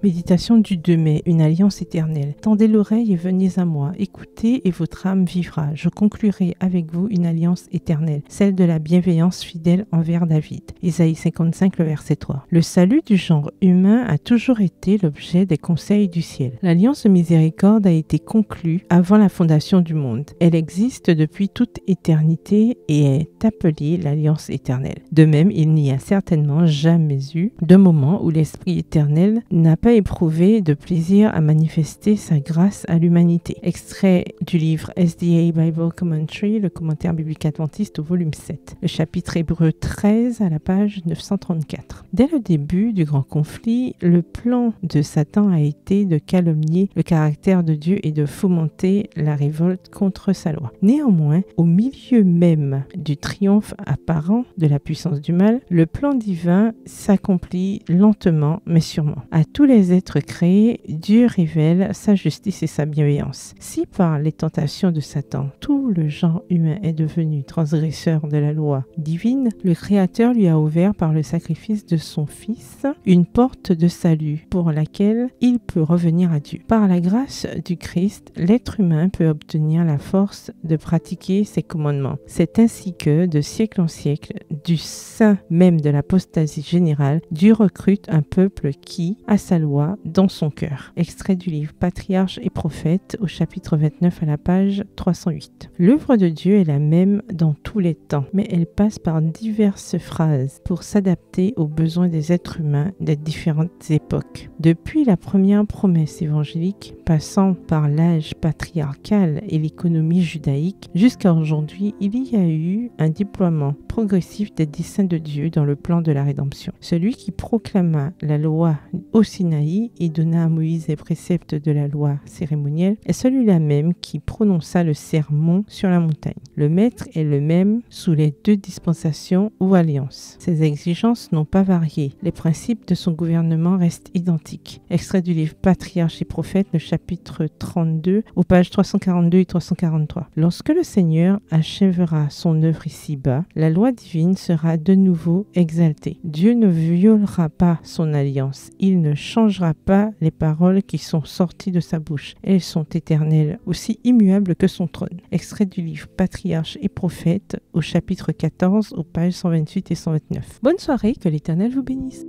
Méditation du 2 mai, une alliance éternelle. Tendez l'oreille et venez à moi, écoutez et votre âme vivra. Je conclurai avec vous une alliance éternelle, celle de la bienveillance fidèle envers David. Ésaïe 55, le verset 3. Le salut du genre humain a toujours été l'objet des conseils du ciel. L'alliance de miséricorde a été conclue avant la fondation du monde. Elle existe depuis toute éternité et est appelée l'alliance éternelle. De même, il n'y a certainement jamais eu de moment où l'Esprit éternel n'a pas éprouvé de plaisir à manifester sa grâce à l'humanité. Extrait du livre SDA Bible Commentary, le commentaire biblique adventiste au volume 7, le chapitre hébreu 13 à la page 934. Dès le début du grand conflit, le plan de Satan a été de calomnier le caractère de Dieu et de fomenter la révolte contre sa loi. Néanmoins, au milieu même du triomphe apparent de la puissance du mal, le plan divin s'accomplit lentement mais sûrement. À tous les êtres créés, Dieu révèle sa justice et sa bienveillance. Si par les tentations de Satan, tout le genre humain est devenu transgresseur de la loi divine, le Créateur lui a ouvert par le sacrifice de son Fils une porte de salut pour laquelle il peut revenir à Dieu. Par la grâce du Christ, l'être humain peut obtenir la force de pratiquer ses commandements. C'est ainsi que, de siècle en siècle, du sein même de l'apostasie générale, Dieu recrute un peuple qui a sa loi dans son cœur. Extrait du livre Patriarches et prophètes au chapitre 29 à la page 308. L'œuvre de Dieu est la même dans tous les temps, mais elle passe par diverses phrases pour s'adapter aux besoins des êtres humains des différentes époques. Depuis la première promesse évangélique, passant par l'âge patriarcal et l'économie judaïque, jusqu'à aujourd'hui, il y a eu un déploiement progressif des desseins de Dieu dans le plan de la rédemption. Celui qui proclama la loi au Sinaï et donna à Moïse les préceptes de la loi cérémonielle est celui-là même qui prononça le sermon sur la montagne. Le maître est le même sous les deux dispensations ou alliances. Ses exigences n'ont pas varié. Les principes de son gouvernement restent identiques. Extrait du livre Patriarches et prophètes, le chapitre 32, aux pages 342 et 343. Lorsque le Seigneur achèvera son œuvre ici-bas, la loi divine sera de nouveau exaltée. Dieu ne violera pas son alliance. Il ne changera pas les paroles qui sont sorties de sa bouche. Elles sont éternelles, aussi immuables que son trône. Extrait du livre Patriarches et prophètes, au chapitre 14, aux pages 128 et 129. Bonne soirée, que l'Éternel vous bénisse.